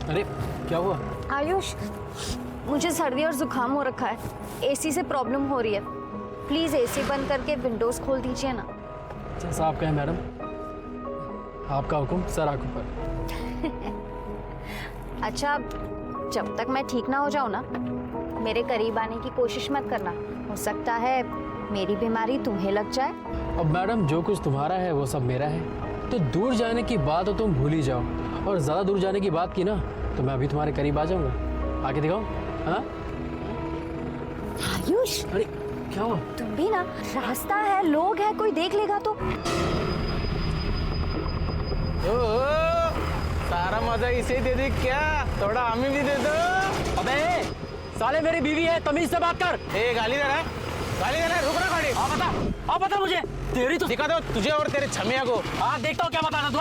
अरे क्या हुआ? आयुष, मुझे सर्दी और जुकाम हो रखा है, एसी से प्रॉब्लम हो रही है। प्लीज एसी बंद करके विंडोज खोल दीजिए ना। जैसा आप कहें मैडम, आपका हुक्म सर आंखों पर। अच्छा, जब तक मैं ठीक ना हो जाऊं ना, मेरे करीब आने की कोशिश मत करना। हो सकता है मेरी बीमारी तुम्हें लग जाए। अब मैडम, जो कुछ तुम्हारा है वो सब मेरा है, तो दूर जाने की बात तो तुम भूल ही जाओ, और ज़्यादा दूर जाने की बात की ना तो मैं अभी तुम्हारे करीब आ जाऊंगा। आके दिखाऊं? हाँ आयुष, अरे क्या हुआ? तुम भी ना, रास्ता है, लोग हैं, कोई देख लेगा तो। सारा मजा इसे दे दे क्या? थोड़ा हमें भी दे दो। अबे साले, मेरी बीवी है, तमीज से बात कर। ए गाली दे रहा है, गाली दे रहा है, रुक ना गाड़ी। आप बता मुझे, तेरी तो दिखा दो तुझे और तेरे छमिया को। हाँ देखता हूँ क्या बताना तू।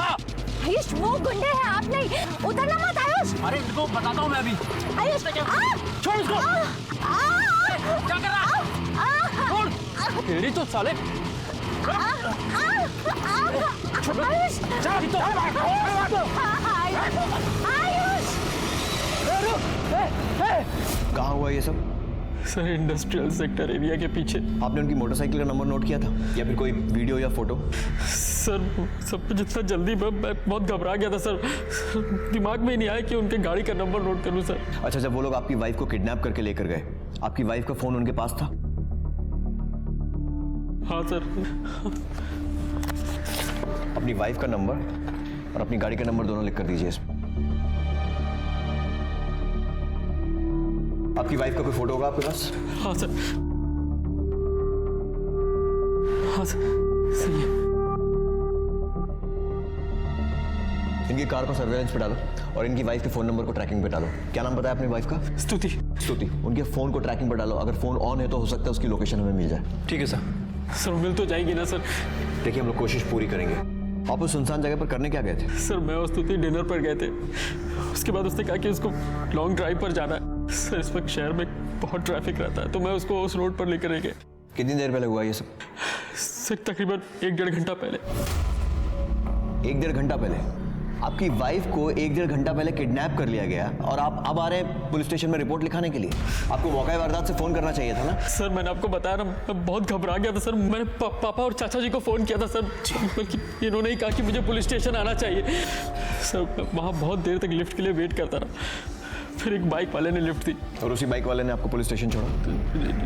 आयुष, वो गुंडे हैं, आप नहीं। उतरना मत आयुष। अरे इनको बताता हूँ मैं अभी। आयुष, छोड़ इसको। क्या कर रहा है? छोड़। तेरी तो साले। आयुष, कहाँ हुआ ये सब? सर, इंडस्ट्रियल सेक्टर एरिया के पीछे। आपने उनकी मोटरसाइकिल का नंबर नोट किया था या फिर कोई वीडियो या फोटो? सर सब कुछ इतना जल्दी, मैं बहुत घबरा गया था सर, दिमाग में ही नहीं आया कि उनके गाड़ी का नंबर नोट करूं सर। अच्छा, जब वो लोग आपकी वाइफ को किडनैप करके लेकर गए, आपकी वाइफ का फोन उनके पास था? हाँ सर। अपनी वाइफ का नंबर और अपनी गाड़ी का नंबर दोनों लिख कर दीजिए इसमें। आपकी वाइफ का कोई फोटो होगा आपके पास? हाँ सर, हाँ सर, सही है। इनकी कार को सर्वेलेंस पे डालो और इनकी वाइफ के फोन नंबर को ट्रैकिंग पे डालो। क्या नाम बताया अपनी वाइफ का? स्तुति। स्तुति। उनके फोन को ट्रैकिंग पे डालो, अगर फोन ऑन है तो हो सकता है उसकी लोकेशन हमें मिल जाए। ठीक है सर। सर मिल तो जाएगी ना सर? देखिए, हम लोग कोशिश पूरी करेंगे। आप उस सुनसान जगह पर करने क्या गए थे? सर मैं और स्तुति डिनर पर गए थे, उसके बाद उसने कहा कि उसको लॉन्ग ड्राइव पर जाना है। सर इस वक्त शहर में बहुत ट्रैफिक रहता है, तो मैं उसको उस रोड पर लेकर गया। कितनी देर पहले हुआ ये सब? सर तकरीबन 1-1.5 घंटा पहले। 1-1.5 घंटा पहले? आपकी वाइफ को 1-1.5 घंटा पहले किडनैप कर लिया गया और आप अब आ रहे हैं पुलिस स्टेशन में रिपोर्ट लिखाने के लिए? आपको मौका वारदात से फोन करना चाहिए था ना? सर मैंने आपको बताया ना, मैं बहुत घबरा गया था सर। मैंने पापा और चाचा जी को फोन किया था सर, बल्कि इन्होंने ही कहा कि मुझे पुलिस स्टेशन आना चाहिए। सर वहाँ बहुत देर तक लिफ्ट के लिए वेट करता रहा, फिर एक बाइक वाले ने लिफ्ट दी। और उसी बाइक वाले ने आपको पुलिस स्टेशन छोड़ा?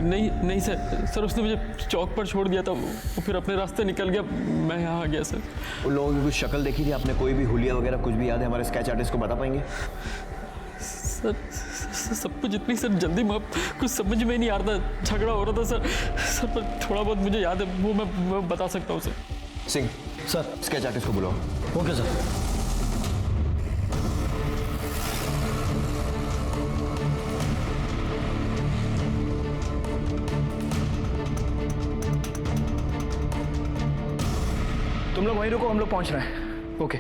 नहीं सर, उसने मुझे चौक पर छोड़ दिया था, वो फिर अपने रास्ते निकल गया, मैं यहाँ आ गया सर। उन लोगों की कुछ शक्ल देखी थी आपने? कोई भी हुलिया वगैरह कुछ भी याद है? हमारे स्केच आर्टिस्ट को बता पाएंगे? सर सब कुछ इतनी सर जल्दी में कुछ समझ में नहीं आ रहा था, झगड़ा हो रहा था सर। पर थोड़ा बहुत मुझे याद है, वो मैं बता सकता हूँ sir. Singh sir, sketch artist को बुलाओ। Okay sir. तुम लोग वहीं रुको, हम लोग पहुंच रहे हैं। ओके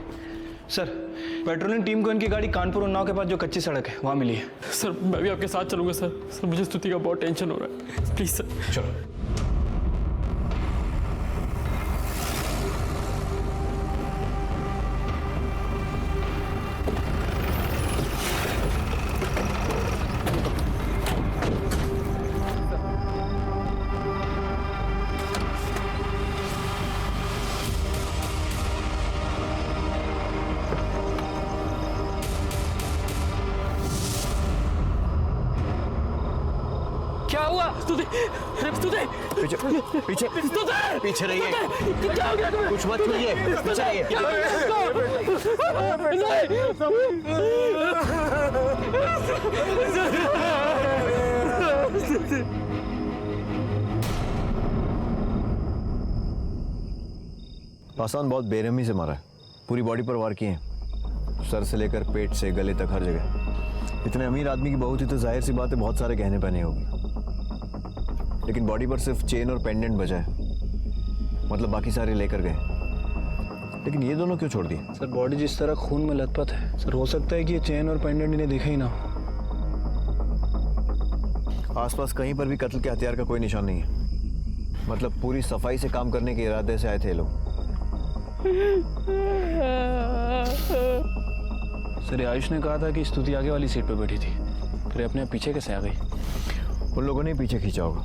सर, पेट्रोलिंग टीम को इनकी गाड़ी कानपुर उन्नाव के पास जो कच्ची सड़क है वहां मिली है। सर मैं भी आपके साथ चलूंगा सर। सर मुझे स्तुति का बहुत टेंशन हो रहा है, प्लीज सर। चलो। क्या हुआ? स्तुति, पीछे पीछे पीछे रहिए। क्या हो गया तुम्हें? कुछ मत छूइए, पीछे रहिए। पासवान बहुत बेरहमी से मारा है, पूरी बॉडी पर वार किए हैं, सर से लेकर पेट से गले तक हर जगह। इतने अमीर आदमी की बहू थी तो जाहिर सी बात है बहुत सारे गहने पहने होंगे, लेकिन बॉडी पर सिर्फ चेन और पेंडेंट बचा है, मतलब बाकी सारे लेकर गए। लेकिन ये दोनों क्यों छोड़ दिए? सर बॉडी जिस तरह खून में लथपथ है सर, हो सकता है कि ये चेन और पेंडेंट इन्हें दिखे ही ना हो। आसपास कहीं पर भी कत्ल के हथियार का कोई निशान नहीं है, मतलब पूरी सफाई से काम करने के इरादे से आए थे लोग। सर, ये आयुष ने कहा था कि स्तुति आगे वाली सीट पे बैठी थी, फिर अपने पीछे कैसे आ गई? उन लोगों ने पीछे खींचा होगा,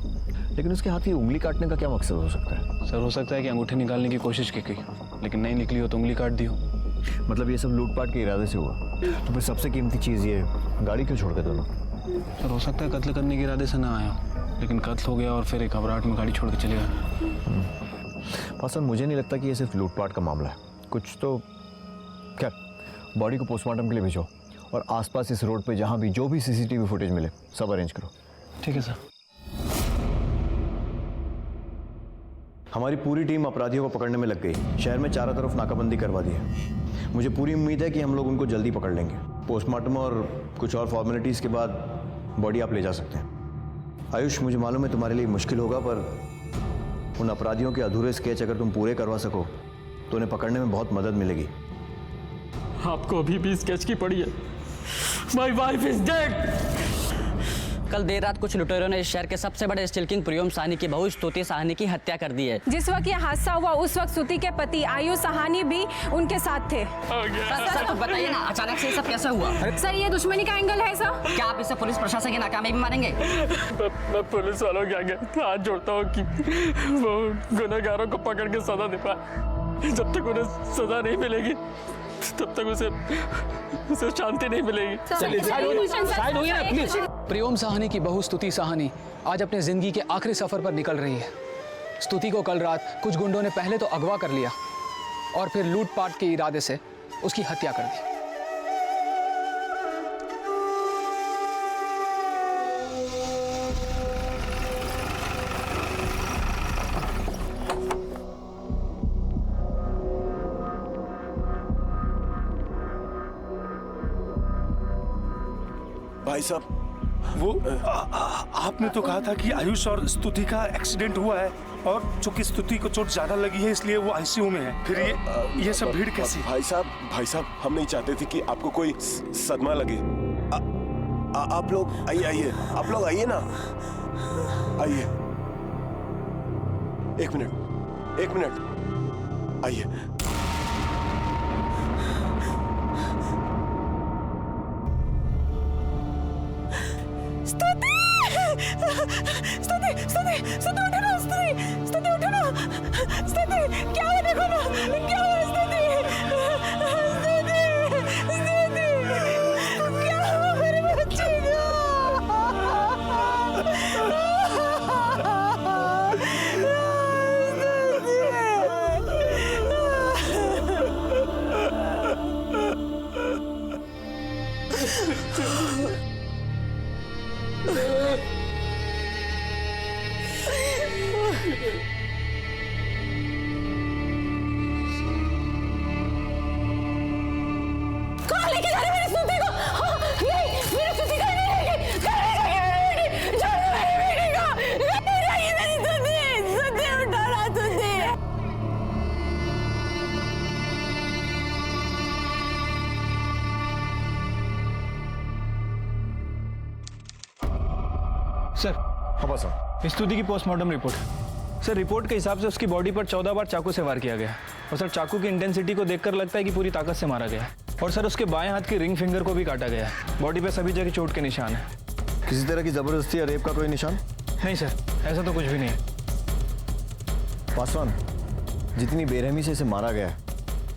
लेकिन उसके हाथ की उंगली काटने का क्या मकसद हो सकता है? सर, हो सकता है कि अंगूठी निकालने की कोशिश की गई, लेकिन नहीं निकली हो तो उंगली काट दी हो। मतलब ये सब लूटपाट के इरादे से हुआ, तो फिर सबसे कीमती चीज़ ये गाड़ी क्यों छोड़ के दोनों? सर, हो सकता है कत्ल करने के इरादे से ना आया हो, लेकिन कत्ल हो गया और फिर एक घबराहट में गाड़ी छोड़ के चले गए। पासवान, मुझे नहीं लगता कि ये सिर्फ लूटपाट का मामला है, कुछ तो। खैर, बॉडी को पोस्टमार्टम के लिए भेजो और आसपास इस रोड पे जहाँ भी जो भी सीसीटीवी फुटेज मिले सब अरेंज करो। ठीक है सर। हमारी पूरी टीम अपराधियों को पकड़ने में लग गई। शहर में चारों तरफ नाकाबंदी करवा दी है। मुझे पूरी उम्मीद है कि हम लोग उनको जल्दी पकड़ लेंगे। पोस्टमार्टम और कुछ और फॉर्मेलिटीज़ के बाद बॉडी आप ले जा सकते हैं। आयुष, मुझे मालूम है तुम्हारे लिए मुश्किल होगा, पर उन अपराधियों के अधूरे स्केच अगर तुम पूरे करवा सको तो उन्हें पकड़ने में बहुत मदद मिलेगी। आपको अभी भी स्केच की पड़ी है। My wife is dead. कल देर रात कुछ लुटेरों ने इस शहर के सबसे बड़े स्टील किंग प्रियम साहनी की बहू स्तुति साहनी की हत्या कर दी है। जिस वक्त ये हादसा हुआ उस वक्त स्तुति के पति आयुष साहनी भी उनके साथ थे। सर तो बताइए ना, अचानक से ये सब कैसे हुआ? सर, ये दुश्मनी का एंगल है सर। क्या आप इसे पुलिस प्रशासन की नाकामी भी मानेंगे? मैं पुलिस वालों के आगे हाथ जोड़ता हूँ कि वो गुनहगारों को पकड़ के सजा दे पाए। जब तक उन्हें सजा नहीं मिलेगी तब तक उसे शांति नहीं मिलेगी। साइड होइए ना प्लीज। प्रियम साहनी की बहू स्तुति साहनी आज अपने जिंदगी के आखिरी सफर पर निकल रही है। स्तुति को कल रात कुछ गुंडों ने पहले तो अगवा कर लिया और फिर लूटपाट के इरादे से उसकी हत्या कर दी। भाई साहब, वो आपने तो कहा था कि आयुष और स्तुति का एक्सीडेंट हुआ है और चूंकि स्तुति को चोट ज्यादा लगी है इसलिए वो आईसीयू में है। फिर ये सब भीड़ कैसी? भाई साहब, हम नहीं चाहते थे कि आपको कोई सदमा लगे। आप लोग आइए, आप लोग आइए ना, आइए। एक मिनट आइए। सर, हाँ बस स्तुति की पोस्टमार्टम रिपोर्ट। सर, रिपोर्ट के हिसाब से उसकी बॉडी पर 14 बार चाकू से वार किया गया है और सर चाकू की इंटेंसिटी को देखकर लगता है कि पूरी ताकत से मारा गया है। और सर उसके बाएं हाथ की रिंग फिंगर को भी काटा गया है। बॉडी पे सभी जगह चोट के निशान है। किसी तरह की जबरदस्ती या रेप का कोई निशान? नहीं सर, ऐसा तो कुछ भी नहीं है। पासवान, जितनी बेरहमी से इसे मारा गया है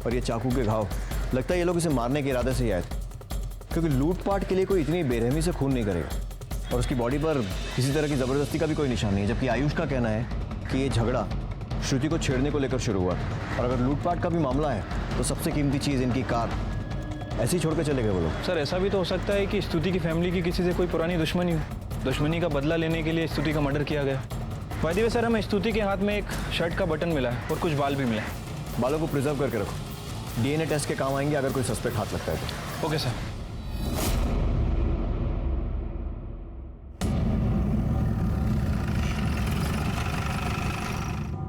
और ये चाकू के घाव, लगता है ये लोग इसे मारने के इरादे से ही आए थे, क्योंकि लूटपाट के लिए कोई इतनी बेरहमी से खून नहीं करेगा। और उसकी बॉडी पर किसी तरह की ज़बरदस्ती का भी कोई निशान नहीं है, जबकि आयुष का कहना है कि ये झगड़ा श्रुति को छेड़ने को लेकर शुरू हुआ। और अगर लूटपाट का भी मामला है तो सबसे कीमती चीज़ इनकी कार ऐसे ही छोड़ के चले गए वो लोग। सर, ऐसा भी तो हो सकता है कि स्तुति की फैमिली की किसी से कोई पुरानी दुश्मनी हो। दुश्मनी का बदला लेने के लिए स्तुति का मर्डर किया गया। बाय द वे सर, हमें स्तुति के हाथ में एक शर्ट का बटन मिला है और कुछ बाल भी मिले हैं। बालों को प्रिजर्व करके रखो, डीएनए टेस्ट के काम आएंगे अगर कोई सस्पेक्ट हाथ लगता है तो। Okay sir.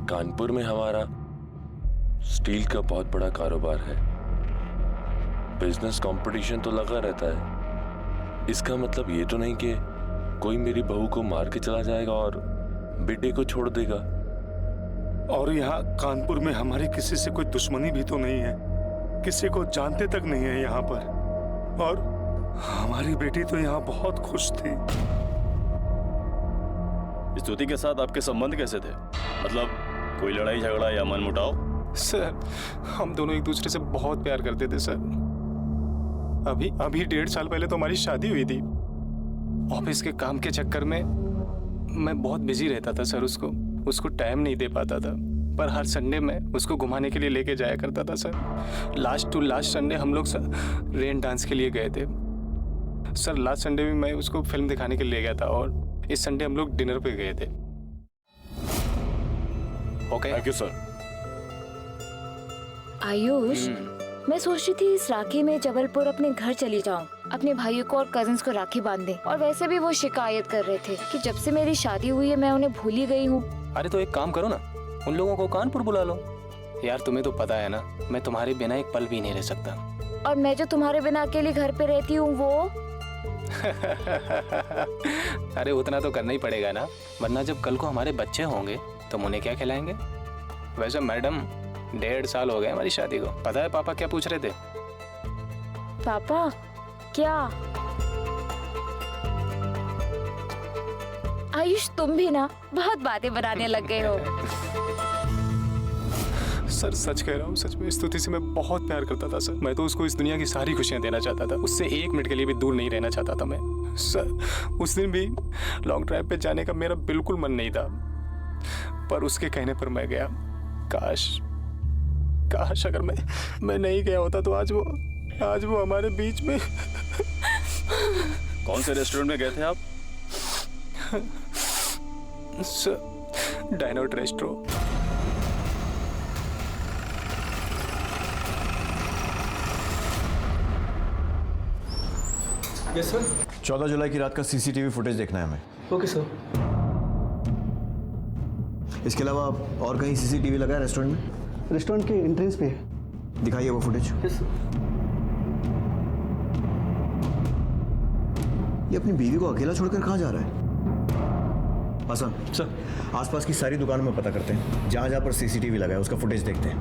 कानपुर में हमारा स्टील का बहुत बड़ा कारोबार है। बिजनेस कंपटीशन तो लगा रहता है। इसका मतलब ये तो नहीं कि कोई मेरी बहू को मार के चला जाएगा और बेटे को छोड़ देगा। और यहाँ कानपुर में हमारी किसी से कोई दुश्मनी भी तो नहीं है, किसी को जानते तक नहीं है यहाँ पर। और हमारी बेटी तो यहाँ बहुत खुश थी। स्तुति के साथ आपके संबंध कैसे थे? मतलब कोई लड़ाई झगड़ा या मनमुटाव? सर हम दोनों एक दूसरे से बहुत प्यार करते थे सर। अभी 1.5 साल पहले तो हमारी शादी हुई थी। ऑफिस के काम के चक्कर में मैं बहुत बिजी रहता था सर, उसको टाइम नहीं दे पाता था। पर हर संडे में उसको घुमाने के लिए लेके जाया करता था sir. Last to last Sunday हम लोग रेन डांस के लिए गए थे सर। लास्ट संडे भी मैं उसको फिल्म दिखाने के लिए ले गया था और इस संडे हम लोग डिनर पे गए थे। Okay thank you sir. Ayush, मैं सोच रही थी इस राखी में जबलपुर अपने घर चली जाऊं, अपने भाइयों को और कजिन्स को राखी बांध दें। और वैसे भी वो शिकायत कर रहे थे कि जब से मेरी शादी हुई है मैं उन्हें भूल ही गई हूँ। अरे तो एक काम करो ना, उन लोगों को कानपुर बुला लो। यार तुम्हें तो पता है ना, मैं तुम्हारे बिना एक पल भी नहीं रह सकता। और मैं जो तुम्हारे बिना अकेले घर पे रहती हूँ वो अरे उतना तो करना ही पड़ेगा ना, वरना जब कल को हमारे बच्चे होंगे तो उन्हें क्या खिलाएंगे? वैसे मैडम 1.5 साल हो गए हमारी शादी को। पता है पापा क्या पूछ रहे थे? पापा क्या? आयुष तुम भी ना बहुत बातें बनाने लग गए हो। सर सच कह रहा हूँ, सच में स्तुति से मैं बहुत प्यार करता था सर। मैं तो उसको इस दुनिया की सारी खुशियाँ देना चाहता था, उससे 1 मिनट के लिए भी दूर नहीं रहना चाहता था मैं। सर उस दिन भी लॉन्ग ड्राइव पे जाने का मेरा बिल्कुल मन नहीं था, पर उसके कहने पर मैं गया। काश अगर मैं नहीं गया होता तो आज वो हमारे बीच में। कौन से रेस्टोरेंट में गए थे आप? सर डाइनोट रेस्ट्रो। Yes sir. 14 जुलाई की रात का सीसीटीवी फुटेज देखना है हमें। Okay sir. इसके अलावा और कहीं सीसीटीवी लगा है रेस्टोरेंट में? रेस्टोरेंट के एंट्रेंस पे है। दिखाइए वो फुटेज। Yes sir. ये अपनी बीवी को अकेला छोड़कर कहाँ जा रहा है? आसान सर, आसपास की सारी दुकानों में पता करते हैं, जहाँ जहाँ पर सीसीटीवी लगा है उसका फुटेज देखते हैं,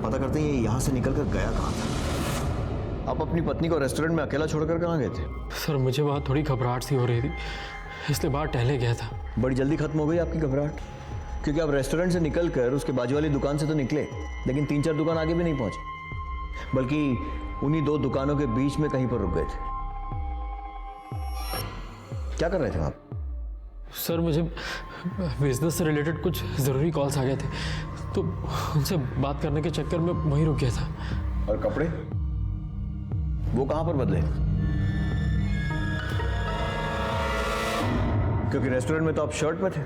पता करते हैं ये यहाँ से निकल कर गया कहाँ था। आप अपनी पत्नी को रेस्टोरेंट में अकेला छोड़कर कहाँ गए थे? सर मुझे वहाँ थोड़ी घबराहट सी हो रही थी, इसलिए बाहर टहले गया था। बड़ी जल्दी खत्म हो गई आपकी घबराहट, क्योंकि आप रेस्टोरेंट से निकल कर उसके बाजू वाली दुकान से तो निकले, लेकिन 3-4 दुकान आगे भी नहीं पहुंचे, बल्कि उन्हीं 2 दुकानों के बीच में कहीं पर रुक गए थे। क्या कर रहे थे आप? सर मुझे बिजनेस से रिलेटेड कुछ ज़रूरी कॉल्स आ गए थे, तो उनसे बात करने के चक्कर में वहीं रुक गया था। और कपड़े वो कहाँ पर बदले? क्योंकि रेस्टोरेंट में तो आप शर्ट में थे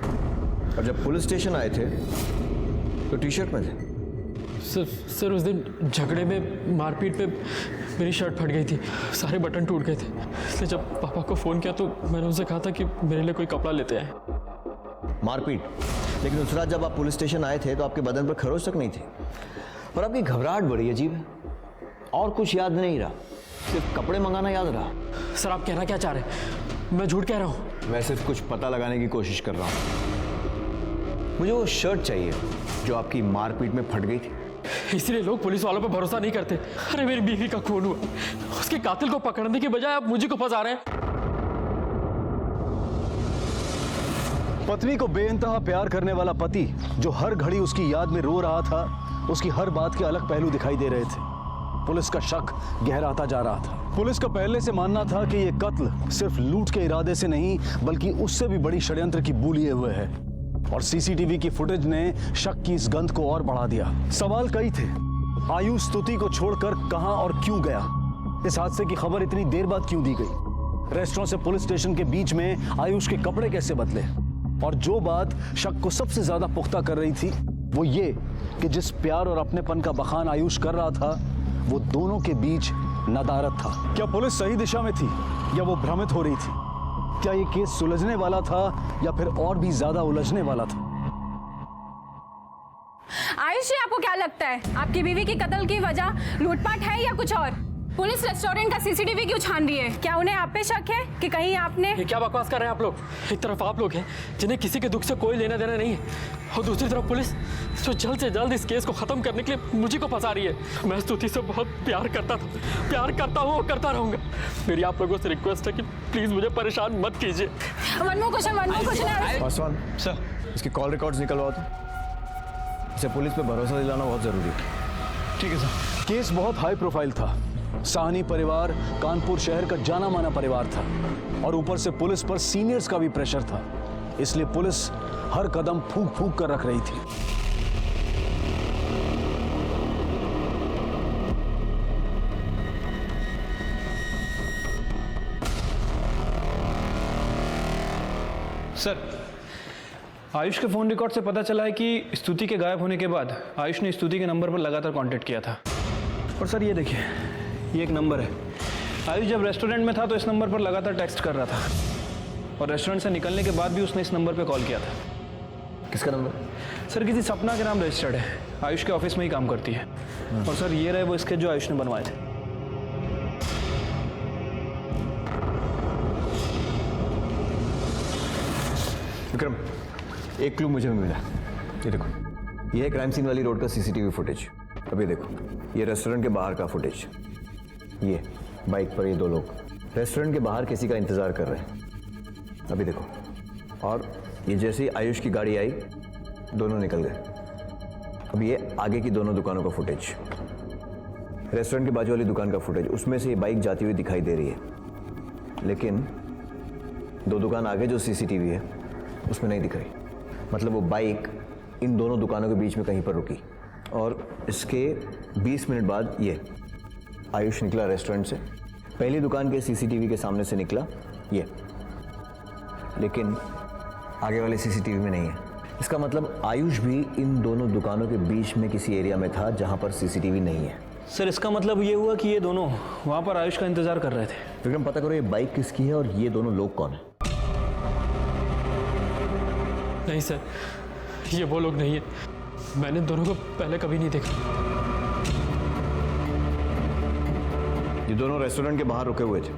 और जब पुलिस स्टेशन आए थे तो टी-शर्ट में थे। सर उस दिन झगड़े में मारपीट पे मेरी शर्ट फट गई थी, सारे बटन टूट गए थे, इसलिए जब पापा को फ़ोन किया तो मैंने उनसे कहा था कि मेरे लिए कोई कपड़ा लेते आए। मारपीट? लेकिन उस रात जब आप पुलिस स्टेशन आए थे तो आपके बदन पर खरोच तक नहीं थी, और आपकी घबराहट बड़ी अजीब है, और कुछ याद नहीं रहा, सिर्फ कपड़े मंगाना याद रहा। सर आप कहना क्या चाह रहे हैं? मैं झूठ कह रहा हूँ? मैं सिर्फ कुछ पता लगाने की कोशिश कर रहा हूँ। मुझे वो शर्ट चाहिए जो आपकी मारपीट में फट गई थी। इसलिए लोग पुलिस वालों पर भरोसा नहीं करते। अरे मेरी बीवी का खून हुआ, उसके कातिल को पकड़ने के बजाय आप मुझे को फंसा रहे हैं। पत्नी को बेइंतहा प्यार करने वाला पति जो हर घड़ी उसकी याद में रो रहा था, उसकी हर बात के अलग पहलू दिखाई दे रहे थे। पुलिस का शक गहराता जा रहा था। पुलिस का पहले से मानना था कि यह कत्ल सिर्फ लूट के इरादे से नहीं बल्कि उससे भी बड़ी षड्यंत्र की बू लिए हुए है, और सीसीटीवी की फुटेज ने शक की इस गंध को और बढ़ा दिया। सवाल कई थे। आयुष स्तुति को छोड़कर कहां और क्यों गया? इस हादसे की खबर इतनी देर बाद क्यों दी गई? रेस्टोरेंट से पुलिस स्टेशन के बीच में आयुष के कपड़े कैसे बदले? और जो बात शक को सबसे ज्यादा पुख्ता कर रही थी वो ये कि जिस प्यार और अपनेपन का बखान आयुष कर रहा था वो दोनों के बीच नदारत था। क्या पुलिस सही दिशा में थी या वो भ्रमित हो रही थी? क्या ये केस सुलझने वाला था या फिर और भी ज्यादा उलझने वाला था? आयुष जी आपको क्या लगता है, आपकी बीवी की कत्ल की वजह लूटपाट है या कुछ और? पुलिस रेस्टोरेंट का सीसीटीवी क्यों छान रही है? क्या उन्हें आप पे शक है कि कहीं आपने? ये क्या बकवास कर रहे हैं आप लोग? एक तरफ आप लोग हैं जिन्हें किसी के दुख से कोई लेना देना नहीं है, और दूसरी तरफ पुलिस जो जल्द से जल्द इस केस को खत्म करने के लिए मुझे को फंसा रही है। मैं स्तुति से बहुत प्यार करता था, प्यार करता हूँ और करता रहूंगा। मेरी आप लोगों से रिक्वेस्ट है कि प्लीज मुझे परेशान मत कीजिए। One more question. Paswan sir, इसकी कॉल रिकॉर्ड्स निकलवाओ तो। इसे पुलिस पे भरोसा दिलाना बहुत जरूरी है। ठीक है सर। केस बहुत हाई प्रोफाइल था। साहनी परिवार कानपुर शहर का जाना माना परिवार था, और ऊपर से पुलिस पर सीनियर्स का भी प्रेशर था, इसलिए पुलिस हर कदम फूंक फूंक कर रख रही थी। सर, आयुष के फ़ोन रिकॉर्ड से पता चला है कि स्तुति के गायब होने के बाद आयुष ने स्तुति के नंबर पर लगातार कांटेक्ट किया था। और सर ये देखिए, ये एक नंबर है। आयुष जब रेस्टोरेंट में था तो इस नंबर पर लगातार टेक्स्ट कर रहा था, और रेस्टोरेंट से निकलने के बाद भी उसने इस नंबर पर कॉल किया था। किसका नंबर? सर किसी सपना के नाम रजिस्टर्ड है, आयुष के ऑफिस में ही काम करती है। और सर ये रहे वो स्केच जो आयुष ने बनवाए थे। विक्रम, एक क्लू मुझे मिला। ये देखो, ये है क्राइम सीन वाली रोड का सीसीटीवी फुटेज। अभी देखो, ये रेस्टोरेंट के बाहर का फुटेज। ये बाइक पर ये दो लोग रेस्टोरेंट के बाहर किसी का इंतजार कर रहे हैं। अभी देखो, और ये जैसे ही आयुष की गाड़ी आई, दोनों निकल गए। अब ये आगे की दोनों दुकानों का फुटेज, रेस्टोरेंट के बाजू वाली दुकान का फुटेज, उसमें से ये बाइक जाती हुई दिखाई दे रही है, लेकिन दो दुकान आगे जो सीसीटीवी है उसमें नहीं दिख रही। मतलब वो बाइक इन दोनों दुकानों के बीच में कहीं पर रुकी, और इसके 20 मिनट बाद ये आयुष निकला रेस्टोरेंट से, पहली दुकान के सीसीटीवी के सामने से निकला ये, लेकिन आगे वाले सीसीटीवी में नहीं है। इसका मतलब आयुष भी इन दोनों दुकानों के बीच में किसी एरिया में था जहां पर सीसीटीवी नहीं है। सर इसका मतलब ये हुआ कि ये दोनों वहां पर आयुष का इंतजार कर रहे थे। विक्रम, पता करो ये बाइक किसकी है और ये दोनों लोग कौन है। नहीं सर, ये वो लोग नहीं है। मैंने दोनों को पहले कभी नहीं देखा। ये दोनों रेस्टोरेंट के बाहर रुके हुए थे,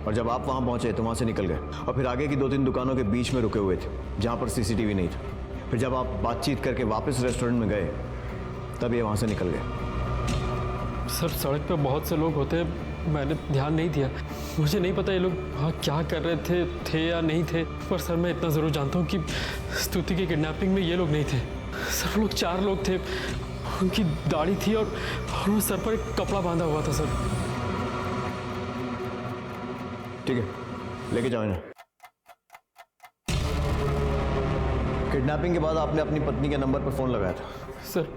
और जब आप वहां पहुंचे तो वहां से निकल गए, और फिर आगे की 2-3 दुकानों के बीच में रुके हुए थे जहां पर सीसीटीवी नहीं था। फिर जब आप बातचीत करके वापस रेस्टोरेंट में गए, तब ये वहां से निकल गए। सर, सड़क पे बहुत से लोग होते हैं, मैंने ध्यान नहीं दिया। मुझे नहीं पता ये लोग वहाँ क्या कर रहे थे या नहीं थे, पर सर मैं इतना ज़रूर जानता हूँ कि स्तुति की किडनैपिंग में ये लोग नहीं थे। सर वो लोग 4 लोग थे, उनकी दाढ़ी थी और उन सर पर एक कपड़ा बांधा हुआ था। सर ठीक है, लेके जाओ इन्हें। किडनैपिंग के बाद आपने अपनी पत्नी के नंबर पर फोन लगाया था? सर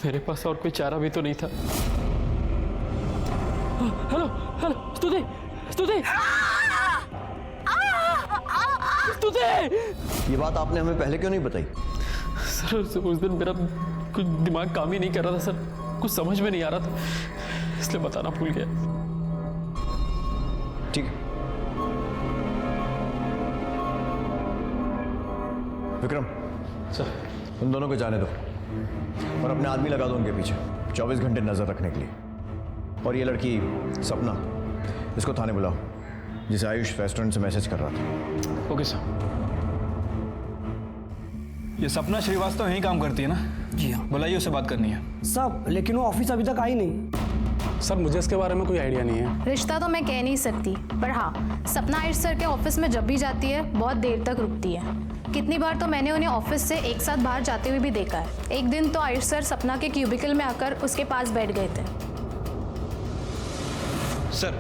मेरे पास और कोई चारा भी तो नहीं था। हेलो हेलो, स्तुति स्तुति स्तुति! ये बात आपने हमें पहले क्यों नहीं बताई? सर उस दिन मेरा कुछ दिमाग काम ही नहीं कर रहा था सर, कुछ समझ में नहीं आ रहा था, इसलिए बताना भूल गया। ठीक है विक्रम, सर उन दोनों को जाने दो और अपने आदमी लगा दो उनके पीछे 24 घंटे नजर रखने के लिए। और ये लड़की सपना, इसको थाने बुलाओ, जिसे आयुष रेस्टोरेंट से मैसेज कर रहा था। Okay sir. ये सपना श्रीवास्तव यहीं काम करती है ना? जी हाँ। बुलाइए, उससे बात करनी है। सब, लेकिन वो ऑफिस अभी तक आई नहीं। सर मुझे इसके बारे में कोई आइडिया नहीं है। रिश्ता तो मैं कह नहीं सकती, पर हाँ, सपना आयुष सर के ऑफिस में जब भी जाती है बहुत देर तक रुकती है। कितनी बार तो मैंने उन्हें ऑफिस से एक साथ बाहर जाते हुए भी देखा है। एक दिन तो आयुष सर सपना के क्यूबिकल में आकर उसके पास बैठ गए थे। सर,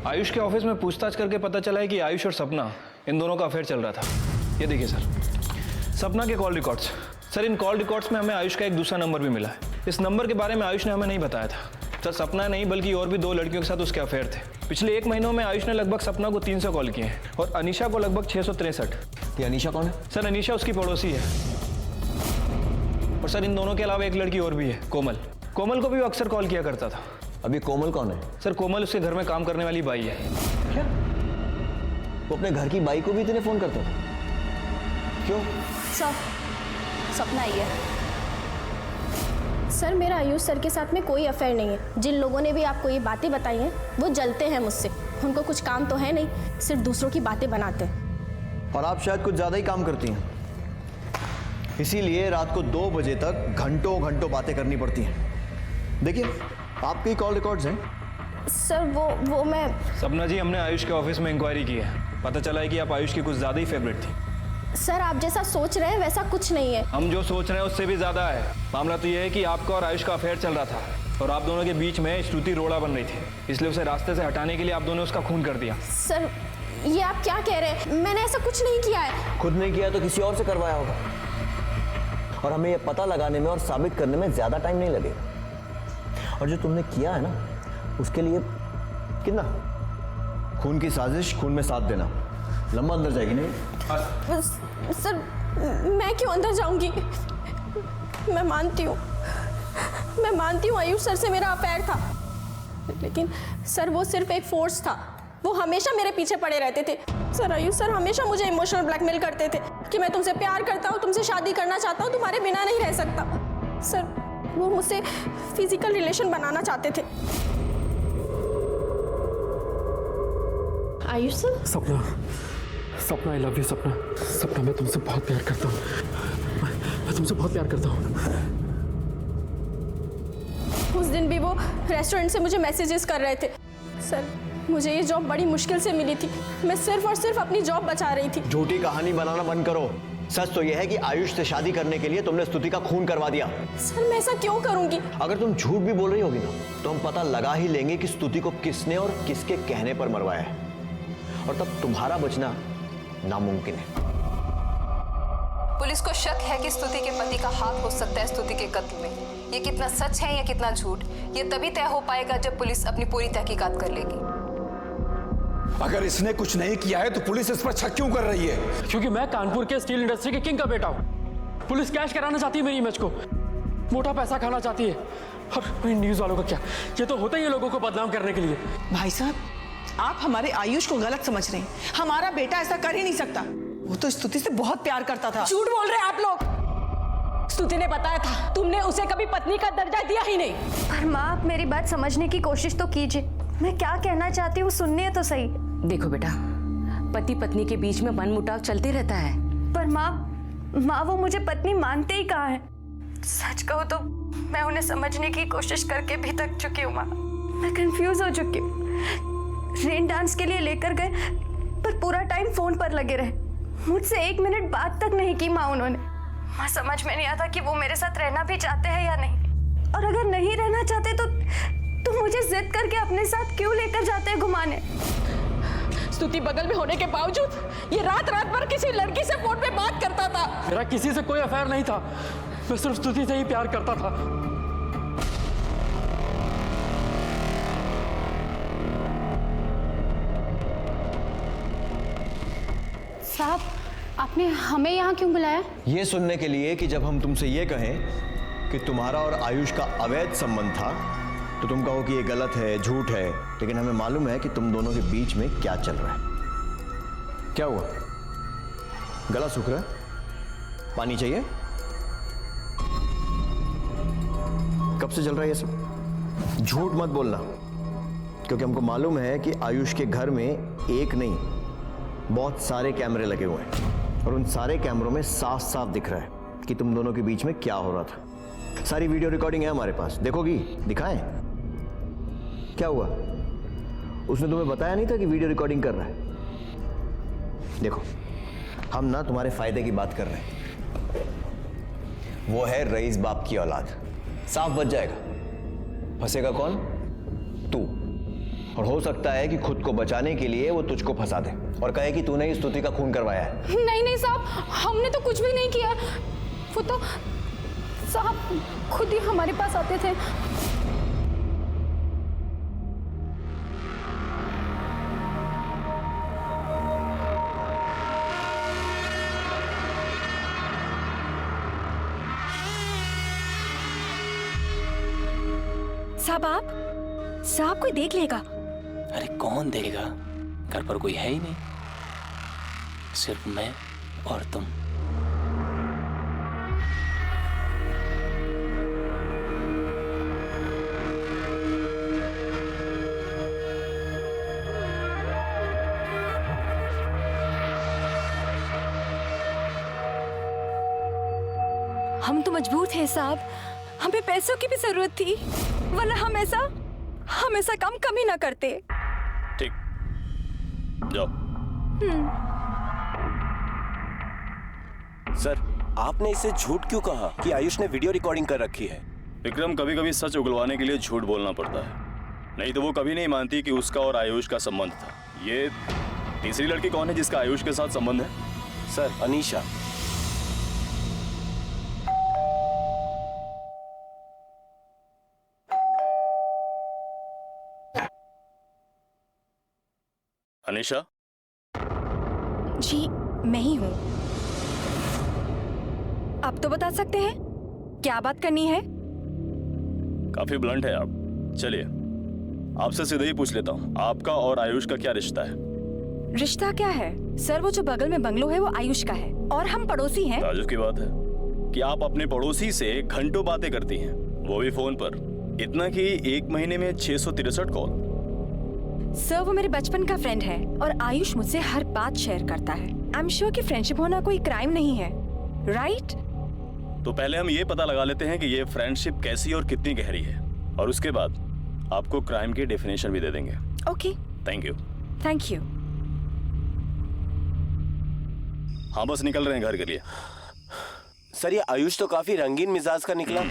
आयुष के ऑफिस में पूछताछ करके पता चला है कि आयुष और सपना, इन दोनों का अफेयर चल रहा था। ये देखिए सर, सपना के कॉल रिकॉर्ड्स। सर इन कॉल रिकॉर्ड्स में हमें आयुष का एक दूसरा नंबर भी मिला है। इस नंबर के बारे में आयुष ने हमें नहीं बताया था। सर सपना नहीं बल्कि और भी 2 लड़कियों के साथ उसके अफेयर थे। पिछले 1 महीनों में आयुष ने लगभग सपना को 300 कॉल किए हैं और अनीशा को लगभग 663। ये अनीशा कौन है? सर अनीशा उसकी पड़ोसी है। और सर इन दोनों के अलावा एक लड़की और भी है, कोमल। कोमल को भी वो अक्सर कॉल किया करता था। अभी कोमल कौन है? सर कोमल उसके घर में काम करने वाली बाई है। क्या? वो अपने घर की बाई को भी इतने फोन करता था? क्यों? सर, सपना आई है। सर मेरा आयुष सर के साथ में कोई अफेयर नहीं है। जिन लोगों ने भी आपको ये बातें बताई हैं वो जलते हैं मुझसे। उनको कुछ काम तो है नहीं, सिर्फ दूसरों की बातें बनाते हैं। और आप शायद कुछ ज़्यादा ही काम करती हैं, इसीलिए रात को 2 बजे तक घंटों घंटों बातें करनी पड़ती हैं। देखिए आपके कॉल रिकॉर्ड्स हैं। सर वो मैं सपना जी, हमने आयुष के ऑफिस में इंक्वायरी की है। पता चला है कि आप आयुष की कुछ ज़्यादा ही फेवरेट थी। सर आप जैसा सोच रहे हैं वैसा कुछ नहीं है। हम जो सोच रहे हैं उससे भी ज़्यादा है। मामला तो ये है कि आपका और आयुष का अफेयर चल रहा था और आप दोनों के बीच में स्तुति रोड़ा बन रही थी, इसलिए उसे रास्ते से हटाने के लिए आप दोनों ने उसका खून कर दिया। सर ये आप क्या कह रहे हैं? मैंने ऐसा कुछ नहीं किया है। खुद नहीं किया तो किसी और से करवाया होगा, और हमें ये पता लगाने में और साबित करने में ज़्यादा टाइम नहीं लगेगा। और जो तुमने किया है ना, उसके लिए कितना खून की साजिश, खून में साथ देना, लंबा अंदर जाएगी नहीं? सर मैं क्यों अंदर जाऊंगी? मैं मानती हूँ आयुष सर से मेरा अफेयर था, लेकिन सर वो सिर्फ एक फोर्स था। वो हमेशा मेरे पीछे पड़े रहते थे। सर आयुष सर हमेशा मुझे इमोशनल ब्लैकमेल करते थे कि मैं तुमसे प्यार करता हूँ, तुमसे शादी करना चाहता हूँ, तुम्हारे बिना नहीं रह सकता। सर वो मुझसे फिजिकल रिलेशन बनाना चाहते थे। आयुष सर? सपना आई लव यू सपना, मैं तुमसे बहुत प्यार करता हूँ। मैं तुमसे बहुत प्यार करता हूँ। उस दिन भी वो रेस्टोरेंट से मुझे मैसेजेस कर रहे थे। सर मुझे ये जॉब बड़ी मुश्किल से मिली थी। मैं सिर्फ और सिर्फ अपनी जॉब बचा रही थी। झूठी कहानी बनाना बंद करो। सच तो यह है कि आयुष से शादी करने के लिए तुमने स्तुति का खून करवा दिया। सर मैं ऐसा क्यों करूंगी? अगर तुम झूठ भी बोल रही होगी ना, तो हम पता लगा ही लेंगे कि स्तुति को किसने और किसके कहने पर मरवाया है, और तब तुम्हारा बचना नामुमकिन है। पुलिस को शक है कि स्तुति के पति का हाथ हो सकता है स्तुति के कत्ल में। ये कितना सच है या कितना झूठ, ये तभी तय हो पाएगा जब पुलिस अपनी पूरी तहकीकात कर लेगी। अगर इसने कुछ नहीं किया है तो पुलिस इस पर शक क्यों कर रही है? क्योंकि मैं कानपुर के स्टील इंडस्ट्री के किंग का बेटा हूँ। पुलिस कैश कराना चाहती है मेरी इमेज को, मोटा पैसा खाना चाहती है। और न्यूज वालों का क्या, ये तो होता ही है लोगों को बदनाम करने के लिए। भाई साहब, आप हमारे आयुष को गलत समझ रहे हैं। हमारा बेटा ऐसा कर ही नहीं सकता। वो तो स्तुति से बहुत प्यार करता था। झूठ बोल रहे हैं आप लोग। स्तुति ने बताया था, तुमने उसे कभी पत्नी का दर्जा दिया ही नहीं। पर माँ, आप मेरी बात समझने की कोशिश तो कीजिए। मैं क्या कहना चाहती हूँ सुनने तो सही। देखो बेटा, पति पत्नी के बीच में मनमुटाव चलते रहता है। पर माँ वो मुझे पत्नी मानते ही कहाँ है। सच कहूँ तो मैं उन्हें समझने की कोशिश करके भी थक चुकी हूँ माँ। मैं कंफ्यूज हो चुकी हूँ। रेन डांस के लिए लेकर गए, पर पूरा टाइम फोन पर लगे रहे। मुझसे 1 मिनट बात तक नहीं की माँ उन्होंने। माँ समझ में नहीं आता कि वो मेरे साथ रहना भी चाहते हैं या नहीं, और अगर नहीं रहना चाहते तो मुझे जिद करके अपने साथ क्यों लेकर जाते हैं घुमाने। स्तुति बगल में होने के बावजूद ये रात भर किसी लड़की से फोन पे बात करता था। मेरा किसी से कोई अफेयर नहीं था, मैं सिर्फ स्तुति से ही प्यार करता था। साहब, आपने हमें यहाँ क्यों बुलाया? ये सुनने के लिए कि जब हम तुमसे ये कहें कि तुम्हारा और आयुष का अवैध संबंध था, तो तुम कहो कि ये गलत है, झूठ है। लेकिन हमें मालूम है कि तुम दोनों के बीच में क्या चल रहा है। क्या हुआ? गला सूख रहा है? पानी चाहिए? कब से चल रहा है ये सब? झूठ मत बोलना, क्योंकि हमको मालूम है कि आयुष के घर में एक नहीं, बहुत सारे कैमरे लगे हुए हैं, और उन सारे कैमरों में साफ साफ दिख रहा है कि तुम दोनों के बीच में क्या हो रहा था। सारी वीडियो रिकॉर्डिंग है हमारे पास, देखोगी? दिखाएं? क्या हुआ? उसने तुम्हें बताया नहीं था कि वीडियो रिकॉर्डिंग कर रहा है? देखो, हम ना तुम्हारे फायदे की बात कर रहे हैं। वो है रईस बाप की औलाद, साफ बच जाएगा। फंसेगा कौन? तू। और हो सकता है कि खुद को बचाने के लिए वो तुझको फंसा दे और कहे कि तूने ही स्तुति का खून करवाया है। नहीं साहब, हमने तो कुछ भी नहीं किया। वो तो साहब खुद ही हमारे पास आते थे। साहब कोई देख लेगा। अरे कौन देगा? घर पर कोई है ही नहीं, सिर्फ मैं और तुम। हम तो मजबूर थे साहब, हमें पैसों की भी जरूरत थी, वरना हम ऐसा काम कभी ना करते। ठीक, जाओ। सर, आपने इसे झूठ क्यों कहा कि आयुष ने वीडियो रिकॉर्डिंग कर रखी है? विक्रम, कभी कभी सच उगलवाने के लिए झूठ बोलना पड़ता है, नहीं तो वो कभी नहीं मानती कि उसका और आयुष का संबंध था। ये तीसरी लड़की कौन है जिसका आयुष के साथ संबंध है? सर, अनीशा। अनीशा? जी, मैं ही हूँ। आप तो बता सकते हैं क्या बात करनी है? काफी ब्लंट है आप। चलिए, आपसे सीधे ही पूछ लेता हूँ, आपका और आयुष का क्या रिश्ता है? रिश्ता क्या है सर? वो जो बगल में बंगलो है वो आयुष का है और हम पड़ोसी हैं। ताजुब की बात है कि आप अपने पड़ोसी से घंटों बातें करती हैं, वो भी फोन पर। इतना कि एक महीने में 663 कॉल। सर, वो मेरे बचपन का फ्रेंड है और आयुष मुझसे हर बात शेयर करता है। आई एम श्योर कि फ्रेंडशिप होना कोई क्राइम नहीं है, राइट? तो पहले हम ये पता लगा लेते हैं कि ये फ्रेंडशिप कैसी और कितनी गहरी है, और उसके बाद आपको क्राइम की डेफिनेशन भी दे देंगे। Okay. Thank you. Thank you. हाँ, बस निकल रहे हैं घर के लिए। सर, ये आयुष तो काफी रंगीन मिजाज का निकला।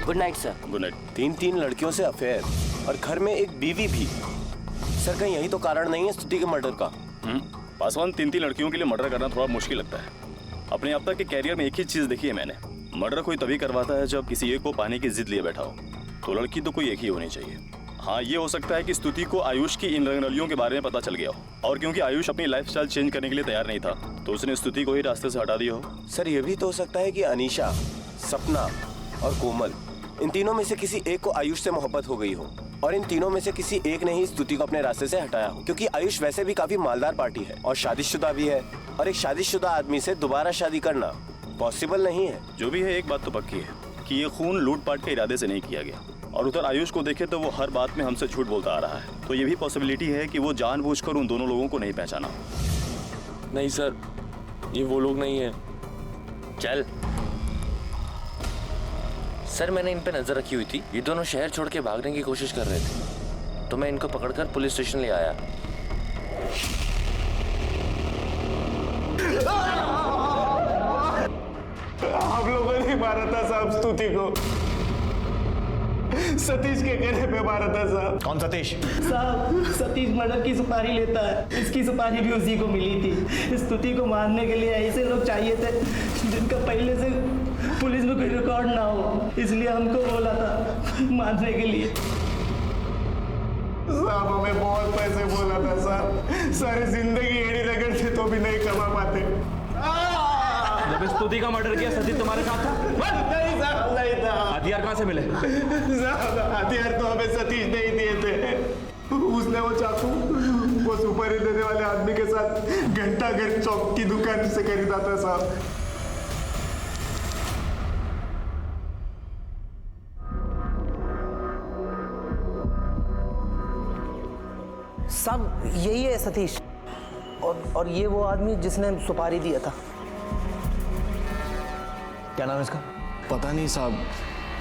Good night sir. Good night. 3 लड़कियों से अफेयर और घर में एक बीवी भी। सर, कहीं यही तो कारण नहीं है स्तुति के मर्डर का? पासवान, 3 लड़कियों के लिए मर्डर करना थोड़ा मुश्किल लगता है। अपने अब तक के कैरियर में एक ही चीज देखी है मैंने, मर्डर कोई तभी करवाता है जब किसी एक को पाने की जिद लिए बैठा हो। तो लड़की तो कोई एक ही होनी चाहिए। हाँ, ये हो सकता है कि स्तुति को आयुष की इन रंगरलियों के बारे में पता चल गया हो, और क्योंकि आयुष अपनी लाइफस्टाइल चेंज करने के लिए तैयार नहीं था तो उसने स्तुति को ही रास्ते से हटा दिया हो। सर, ये भी तो हो सकता है कि अनीशा, सपना और कोमल, इन तीनों में से किसी एक को आयुष से मोहब्बत हो गई हो, और इन तीनों में से किसी एक ने ही स्तुति को अपने रास्ते से हटाया हो, क्योंकि आयुष वैसे भी काफी मालदार पार्टी है और शादीशुदा भी है, और एक शादीशुदा आदमी से दोबारा शादी करना पॉसिबल नहीं है। जो भी है, एक बात तो पक्की है कि ये खून लूटपाट के इरादे से नहीं किया गया, और उधर आयुष को देखे तो वो हर बात में हमसे झूठ बोलता आ रहा है। तो ये भी पॉसिबिलिटी है कि वो जानबूझकर उन दोनों लोगों को नहीं पहचाना। नहीं सर, ये वो लोग नहीं है। चल सर, मैंने इन पे नजर रखी हुई थी, ये दोनों शहर छोड़ के भागने की कोशिश कर रहे थे, तो मैं इनको पकड़कर पुलिस स्टेशन ले आया। हम लोगों ने मारा था साहब स्तुति को, सतीश के कहने पे मारा था साहब। कौन सतीश? साहब, सतीश मर्डर की सुपारी लेता है, इसकी सुपारी भी उसी को मिली थी। स्तुति को मारने के लिए ऐसे लोग चाहिए थे जिनका पहले से पुलिस में कोई रिकॉर्ड ना हो, इसलिए हमको बोला था मारने के लिए। साहब, हमें बहुत पैसे बोला था साहब, सारी जिंदगी एड़ी रगड़ते तो भी नहीं कमा पाते। जब स्तुति का मर्डर किया, सतीश तुम्हारे साथ था? नहीं साहब, नहीं था। हथियार कहाँ से मिले? साहब, हथियार तो हमें सतीश ने ही दिए थे। उसने वो चाकू वो सुपारी देने वाले आदमी के साथ घंटा घर चौक की दुकान से खरीदा था साहब। साहब, यही है सतीश, और ये वो आदमी जिसने सुपारी दिया था। क्या नाम है इसका? पता नहीं साहब,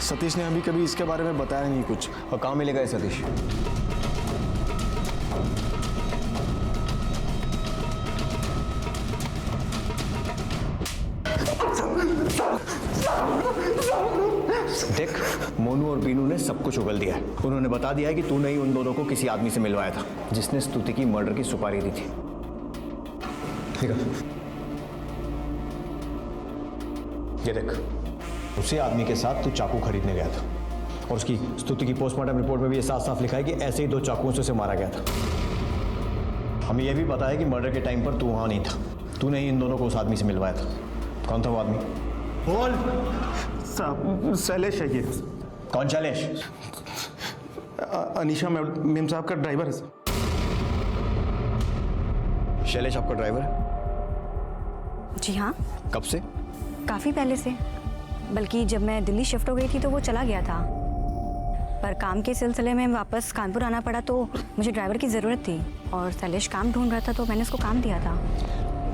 सतीश ने अभी कभी इसके बारे में बताया नहीं कुछ। और कहाँ मिलेगा ये सतीश? देख, मोनू और पीनू ने सब कुछ उगल दिया है। उन्होंने बता दिया है कि तूने ही उन दोनों को किसी आदमी से मिलवाया था जिसने स्तुति की मर्डर की सुपारी दी थी। ठीक है, ये देख, उसी आदमी के साथ तू चाकू खरीदने गया था, और उसकी स्तुति की पोस्टमार्टम रिपोर्ट में भी ये साफ साफ लिखा है कि ऐसे ही 2 चाकुओं से उसे मारा गया था। हमें यह भी पता है कि मर्डर के टाइम पर तू वहां नहीं था, तूने ही इन दोनों को उस आदमी से मिलवाया था। कौन था वो आदमी? बोल साहब। शैलेश है ये। कौन शैलेश? अनीशा मैम साहब का ड्राइवर है सर। शैलेश आपका ड्राइवर है? जी हाँ। कब से? काफ़ी पहले से, बल्कि जब मैं दिल्ली शिफ्ट हो गई थी तो वो चला गया था, पर काम के सिलसिले में वापस कानपुर आना पड़ा तो मुझे ड्राइवर की ज़रूरत थी, और शैलेश काम ढूंढ रहा था तो मैंने उसको काम दिया था।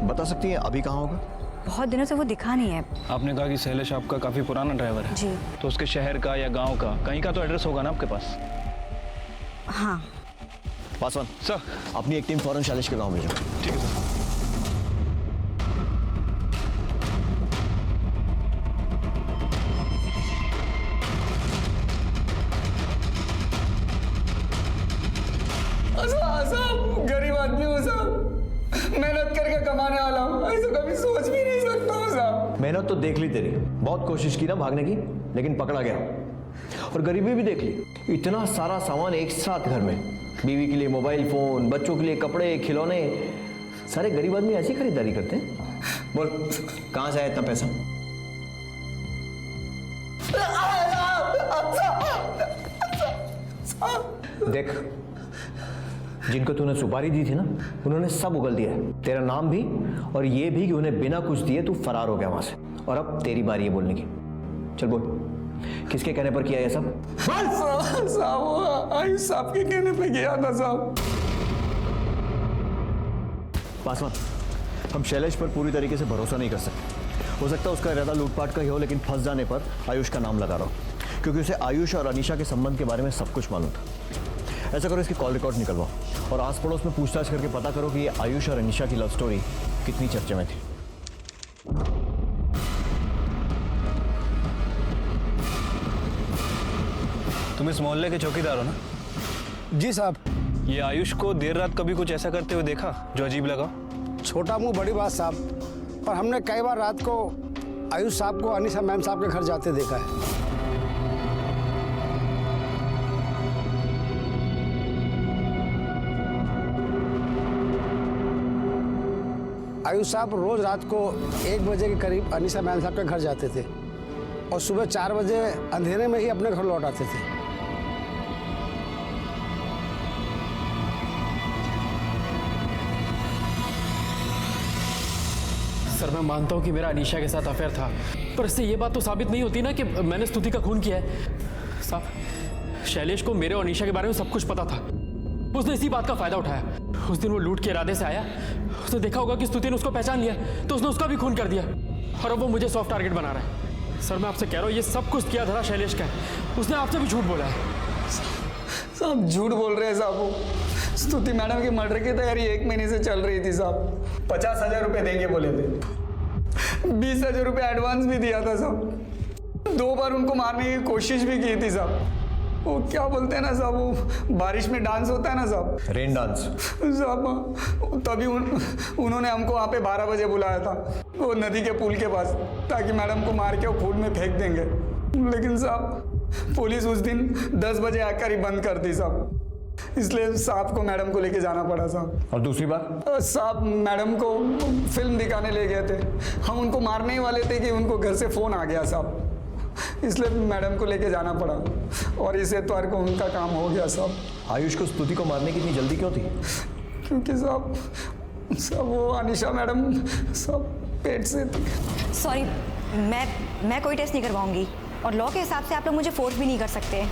बता सकती हैं अभी कहाँ होगा? बहुत दिनों से वो दिखा नहीं है। आपने कहा कि शैलेश आपका काफ़ी पुराना ड्राइवर है। जी। तो उसके शहर का या गांव का कहीं का तो एड्रेस होगा ना आपके पास? हाँ। पासवान सर, अपनी एक टीम फौरन शैलेश के गांव भेजो। ठीक है सर। साहब गरीब आदमी हूँ साहब, मेहनत करके कमाने वाला हूँ, ऐसा कभी सोच भी नहीं सकता हूँ साहब। मेहनत तो देख ली तेरी, बहुत कोशिश की ना भागने की, लेकिन पकड़ा गया। और गरीबी भी देख ली, इतना सारा सामान एक साथ घर में, बीवी के लिए मोबाइल फोन, बच्चों के लिए कपड़े खिलौने, सारे गरीब आदमी ऐसी खरीदारी करते हैं। बोल कहाँ से आया इतना पैसा? देख, जिनको तूने सुपारी दी थी ना, उन्होंने सब उगल दिया है, तेरा नाम भी और ये भी कि उन्हें बिना कुछ दिए तू फरार हो गया वहां से। और अब तेरी बारी है बोलने की। चल बोल, किसके कहने पर किया ये सब? साहब आयुष साहब के कहने पे गया था साहब। पासवान, हम शैलेश पर पूरी तरीके से भरोसा नहीं कर सकते। हो सकता है उसका इरादा लूटपाट का ही हो, लेकिन फंस जाने पर आयुष का नाम लगा रहा हूं, क्योंकि उसे आयुष और अनीशा के संबंध के बारे में सब कुछ मालूम था। ऐसा करो, इसकी कॉल रिकॉर्ड निकलवाओ और आस पड़ोस में पूछताछ करके पता करो कि ये आयुष और अनीशा की लव स्टोरी कितनी चर्चे में थी। तुम इस मोहल्ले के चौकीदार हो ना? जी साहब। ये आयुष को देर रात कभी कुछ ऐसा करते हुए देखा जो अजीब लगा? छोटा मुंह बड़ी बात साहब, पर हमने कई बार रात को आयुष साहब को अनीशा मैम साहब के घर जाते देखा है। आयुष साहब रोज रात को 1 बजे के करीब अनीशा मैम साहब के घर जाते थे और सुबह 4 बजे अंधेरे में ही अपने घर लौट आते थे। सर, मैं मानता हूँ कि मेरा अनीशा के साथ अफेयर था, पर इससे ये बात तो साबित नहीं होती ना कि मैंने स्तुति का खून किया है। साहब, शैलेश को मेरे और अनीशा के बारे में सब कुछ पता था। उसने इसी बात का फायदा उठाया। उस दिन वो लूट के इरादे से आया, उसने देखा होगा कि स्तुति ने उसको पहचान लिया, तो उसने उसका भी खून कर दिया और अब वो मुझे सॉफ्ट टारगेट बना रहा है। सर, मैं आपसे कह रहा हूँ, ये सब कुछ किया धरा शैलेश का है। उसने आपसे भी झूठ बोला है। साहब झूठ बोल रहे हैं साहब। वो स्तुति मैडम की मर्डर की तैयारी 1 महीने से चल रही थी साहब। 50,000 रुपये देंगे बोले थे, 20,000 रुपये एडवांस भी दिया था साहब। 2 बार उनको मारने की कोशिश भी की थी साहब। वो क्या बोलते हैं ना साहब, वो बारिश में डांस होता है ना साहब, रेन डांस साहब। तभी उन्होंने हमको वहाँ पे 12 बजे बुलाया था, वो नदी के पुल के पास, ताकि मैडम को मार के वो खून में फेंक देंगे। लेकिन साहब पुलिस उस दिन 10 बजे आकर ही बंद कर दी साहब, इसलिए साहब को मैडम को लेके जाना पड़ा साहब। और दूसरी बात, साहब मैडम को फिल्म दिखाने ले गए थे, हम उनको मारने ही वाले थे कि उनको घर से फोन आ गया साहब, इसलिए मैडम को लेके जाना पड़ा और इस एतवार को उनका काम हो गया साहब। आयुष को स्तुति को मारने की इतनी जल्दी क्यों थी? क्योंकि साहब वो अनीशा मैडम सब पेट से थी। सॉरी, मैं कोई टेस्ट नहीं करवाऊंगी और लॉ के हिसाब से आप लोग मुझे फोर्स भी नहीं कर सकते।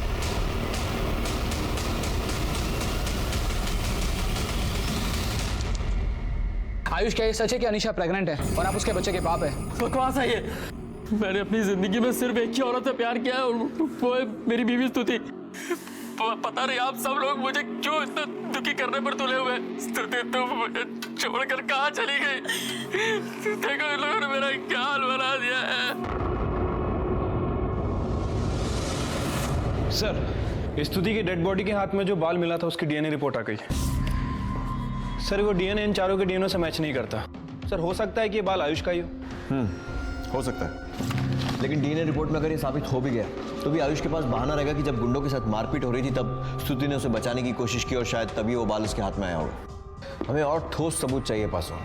आयुष, क्या ये सच है कि अनीशा प्रेग्नेंट है और आप उसके बच्चे के बाप है? बकवास है ये। मैंने अपनी जिंदगी में सिर्फ एक ही औरत से प्यार किया है और वो है मेरी बीवी स्तुति। पता नहीं आप सब लोग मुझे क्यों इतना दुखी करने पर तुले हुए। स्तुति तुम मुझे छोड़कर कहाँ चली गई? देखो इन लोगों ने मेरा क्या हाल बना दिया है। सर, स्तुति की डेड बॉडी के हाथ में जो बाल मिला था उसकी डीएनए रिपोर्ट आ गई। सर, वो डीएनए इन चारों के डीएनए से मैच नहीं करता। सर, हो सकता है कि ये बाल आयुष का ही हो सकता है, लेकिन डीएनए रिपोर्ट में अगर ये साबित हो भी गया तो भी आयुष के पास बहाना रहेगा कि जब गुंडों के साथ मारपीट हो रही थी तब स्तुति ने उसे बचाने की कोशिश की और शायद तभी वो बाल उसके हाथ में आया होगा। हमें और ठोस सबूत चाहिए पासवान।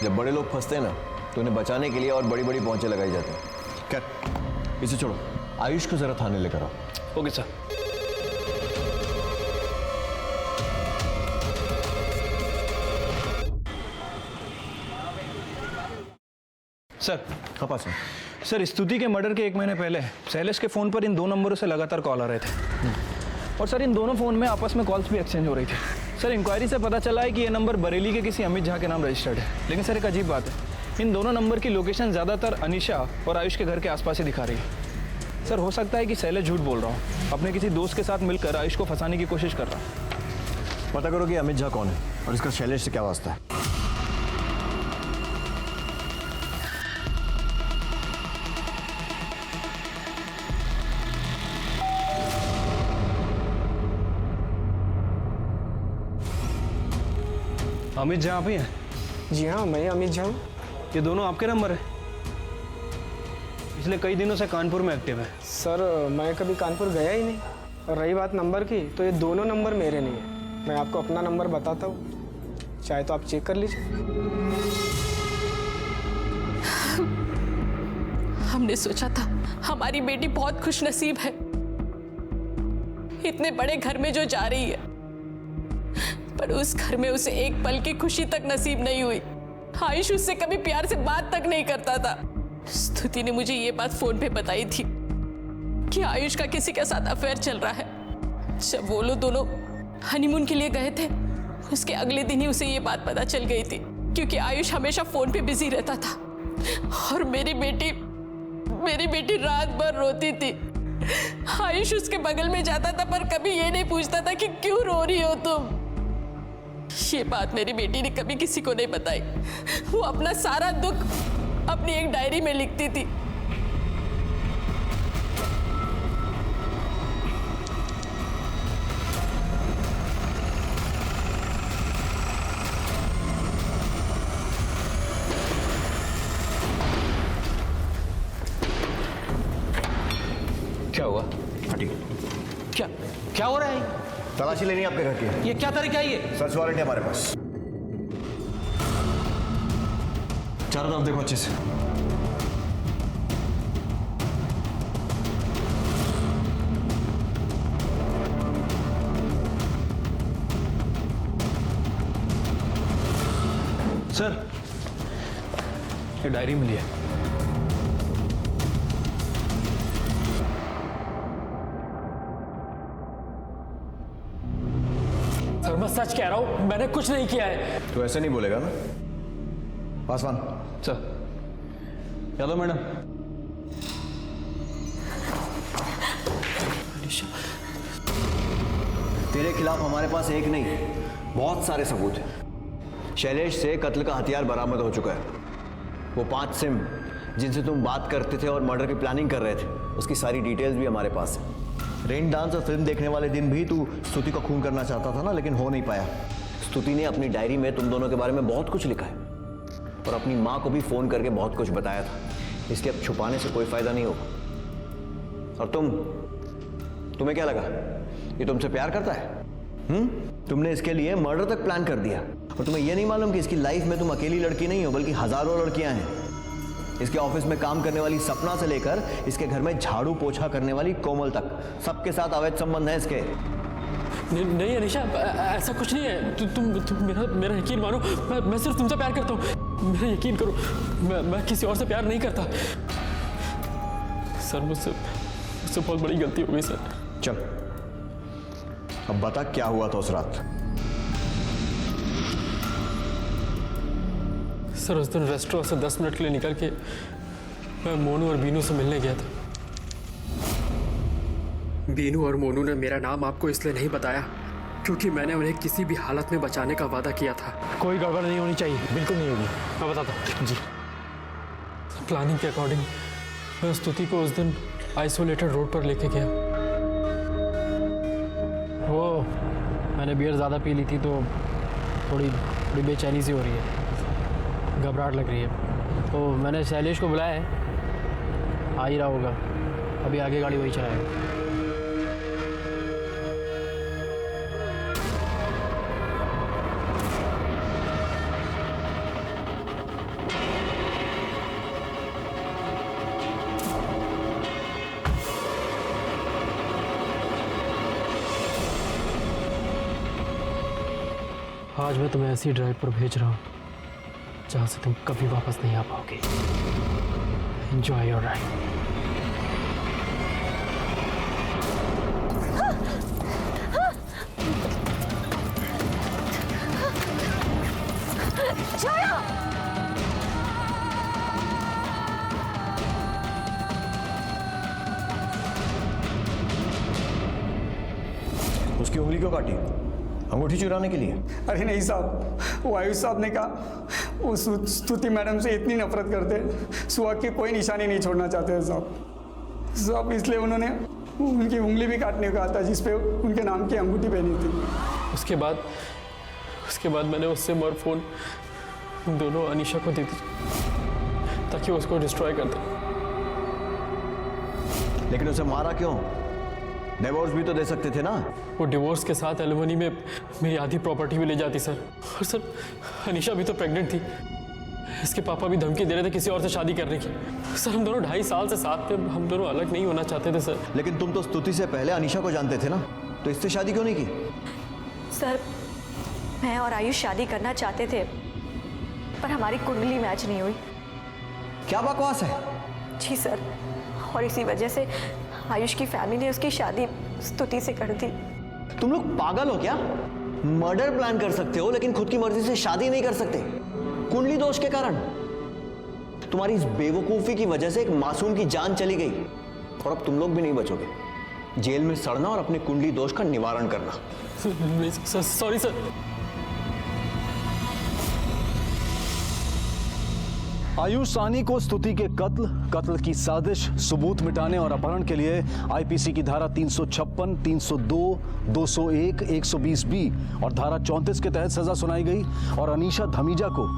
जब बड़े लोग फंसते हैं ना तो उन्हें बचाने के लिए और बड़ी बड़ी पहुंचे लगाई जाती हैं। क्या, इसे छोड़ो, आयुष को जरा थाने लेकर आओ। Okay sir. सर, हाँ सर, स्तुति के मर्डर के 1 महीने पहले शैलेश के फोन पर इन 2 नंबरों से लगातार कॉल आ रहे थे। और सर इन दोनों फ़ोन में आपस में कॉल्स भी एक्सचेंज हो रही थी। सर इंक्वायरी से पता चला है कि ये नंबर बरेली के किसी अमित झा के नाम रजिस्टर्ड है। लेकिन सर एक अजीब बात है, इन दोनों नंबर की लोकेशन ज़्यादातर अनीशा और आयुष के घर के आसपास ही दिखा रही है। सर हो सकता है कि शैलेश झूठ बोल रहा हूँ, अपने किसी दोस्त के साथ मिलकर आयुष को फंसाने की कोशिश कर रहा है। पता करो कि अमित झा कौन है और इसका शैलेश से क्या वास्ता है। अमित झा आप ही हैं? जी हाँ, मैं अमित झा हूँ। ये दोनों आपके नंबर है? पिछले कई दिनों से कानपुर में एक्टिव है। सर मैं कभी कानपुर गया ही नहीं, और रही बात नंबर की, तो ये दोनों नंबर मेरे नहीं है। मैं आपको अपना नंबर बताता हूँ, चाहे तो आप चेक कर लीजिए। हमने सोचा था हमारी बेटी बहुत खुशनसीब है, इतने बड़े घर में जो जा रही है, पर उस घर में उसे एक पल की खुशी तक नसीब नहीं हुई। आयुष उससे कभी प्यार से बात तक नहीं करता था। स्तुति ने मुझे ये बात फोन पे बताई थी कि आयुष का किसी के साथ अफेयर चल रहा है। जब वो लोग दोनों हनीमून के लिए गए थे, उसके अगले दिन ही उसे ये बात पता चल गई थी, क्योंकि आयुष हमेशा फोन पे बिजी रहता था। और मेरी बेटी रात भर रोती थी। आयुष उसके बगल में जाता था, पर कभी ये नहीं पूछता था कि क्यों रो रही हो तुम। ये बात मेरी बेटी ने कभी किसी को नहीं बताई। वो अपना सारा दुख अपनी एक डायरी में लिखती थी। क्या हुआ? हटिए। क्या हो रहा है? तलाशी लेनी है आपके घर की। ये क्या तरीका है ये? सर्च वारंट है हमारे पास। चारों तरफ देखो अच्छे से। सर ये डायरी मिली है। सर मैं सच कह रहा हूं, मैंने कुछ नहीं किया है। तो ऐसे नहीं बोलेगा ना पासवान। Sir hello madam. तेरे खिलाफ हमारे पास एक नहीं बहुत सारे सबूत हैं। शैलेश से कत्ल का हथियार बरामद हो चुका है। वो 5 सिम जिनसे तुम बात करते थे और मर्डर की प्लानिंग कर रहे थे, उसकी सारी डिटेल्स भी हमारे पास है। रेन डांस और फिल्म देखने वाले दिन भी तू स्तुति को खून करना चाहता था ना, लेकिन हो नहीं पाया। स्तुति ने अपनी डायरी में तुम दोनों के बारे में बहुत कुछ लिखा है और अपनी माँ को भी फोन करके बहुत कुछ बताया था, इसलिए अब छुपाने से कोई फायदा नहीं होगा। और तुम्हें क्या लगा ये तुमसे प्यार करता है? तुमने इसके लिए मर्डर तक प्लान कर दिया और तुम्हें यह नहीं मालूम कि इसकी लाइफ में तुम अकेली लड़की नहीं हो, बल्कि हजारों लड़कियां हैं। इसके ऑफिस में काम करने वाली सपना से लेकर इसके घर में झाड़ू पोछा करने वाली कोमल तक, सबके साथ अवैध संबंध है इसके। नहीं अनीशा, ऐसा कुछ नहीं है। तुम मेरा यकीन मानो। मैं सिर्फ तुमसे प्यार करता हूँ, मेरा यकीन करो। मैं किसी और से प्यार नहीं करता। सर मुझसे बहुत बड़ी गलती हो गई सर। चल अब बता क्या हुआ था उस रात। सर उस दिन रेस्टोरेंट से 10 मिनट के लिए निकल के मैं मोनू और बीनू से मिलने गया था। बीनू और मोनू ने मेरा नाम आपको इसलिए नहीं बताया क्योंकि मैंने उन्हें किसी भी हालत में बचाने का वादा किया था। कोई गड़बड़ नहीं होनी चाहिए। बिल्कुल नहीं होगी। मैं बताता हूँ जी। प्लानिंग के अकॉर्डिंग मैं स्तुति को उस दिन आइसोलेटेड रोड पर लेके गया। वो मैंने बियर ज़्यादा पी ली थी तो थोड़ी बेचैनी सी हो रही है, घबराहट लग रही है। तो मैंने शैलेश को बुलाया है, आ ही रहा होगा। अभी आगे गाड़ी वही चलाएगा। आज मैं तुम्हें ऐसी ड्राइव पर भेज रहा हूँ जहाँ से तुम कभी वापस नहीं आ पाओगे। Enjoy your ride. उसकी उंगली क्यों काटी? अंगूठी चुराने के लिए? अरे नहीं साहब, वो आयुष साहब ने कहा वो स्तुति मैडम से इतनी नफरत करते, सुहाग की कोई निशानी नहीं छोड़ना चाहते थे साहब, इसलिए उन्होंने उनकी उंगली भी काटने को कहा था जिस पे उनके नाम की अंगूठी पहनी थी। उसके बाद मैंने उस सिम और फोन दोनों अनीशा को दे दी ताकि वो उसको डिस्ट्रॉय कर दे। लेकिन उसे मारा क्यों? डिवोर्स भी तो दे सकते थे ना। वो डिवोर्स के साथ एलिमनी में मेरी आधी प्रॉपर्टी भी ले जाती सर। और सर अनीशा भी तो प्रेग्नेंट थी, इसके पापा भी धमकी दे रहे थे किसी और से शादी करने की। सर हम दोनों 2.5 साल से साथ थे, हम दोनों अलग नहीं होना चाहते थे सर। लेकिन तुम तो स्तुति से पहले अनीशा को जानते थे ना, तो इससे शादी क्यों नहीं की? सर मैं और आयुष शादी करना चाहते थे पर हमारी कुंडली मैच नहीं हुई। क्या बकवास है? जी सर, और इसी वजह से आयुष की फैमिली ने उसकी शादी स्तुति से कर दी। तुम लोग पागल हो क्या? मर्डर प्लान कर सकते हो लेकिन खुद की मर्जी से शादी नहीं कर सकते, कुंडली दोष के कारण। तुम्हारी इस बेवकूफी की वजह से एक मासूम की जान चली गई और अब तुम लोग भी नहीं बचोगे। जेल में सड़ना और अपने कुंडली दोष का निवारण करना। Sorry sir. आयुष साहनी को स्तुति के कत्ल की साजिश, सबूत मिटाने और अपहरण के लिए आईपीसी की धारा 356, 302, 201, 120B और धारा 34 के तहत सजा सुनाई गई और अनीशा धमीजा को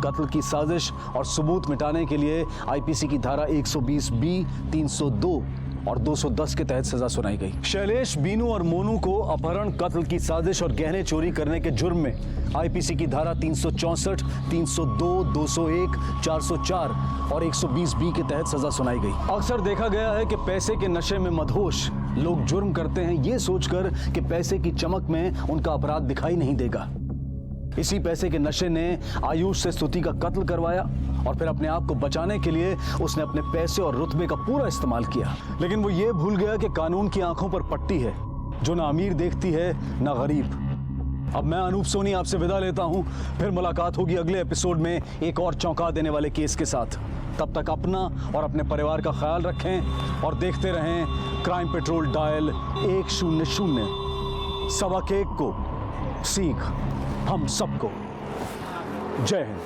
कत्ल की साजिश और सबूत मिटाने के लिए आईपीसी की धारा 120B, 302 और 210 के तहत सजा सुनाई गई। शैलेश, बीनू और मोनू को अपहरण, कत्ल की साजिश और गहने चोरी करने के जुर्म में आईपीसी की धारा 364, 302, 201, 404 और 120B के तहत सजा सुनाई गई। अक्सर देखा गया है कि पैसे के नशे में मदहोश लोग जुर्म करते हैं ये सोचकर कि पैसे की चमक में उनका अपराध दिखाई नहीं देगा। इसी पैसे के नशे ने आयुष से स्तुति का कत्ल करवाया और फिर अपने आप को बचाने के लिए उसने अपने पैसे और रुतबे का पूरा इस्तेमाल किया। लेकिन वो ये भूल गया कि कानून की आंखों पर पट्टी है जो ना अमीर देखती है ना गरीब। अब मैं अनूप सोनी आपसे विदा लेता हूं, फिर मुलाकात होगी अगले एपिसोड में एक और चौंका देने वाले केस के साथ। तब तक अपना और अपने परिवार का ख्याल रखें और देखते रहें क्राइम पेट्रोल डायल 100। सबक एक को सीख हम सबको। जय हिंद।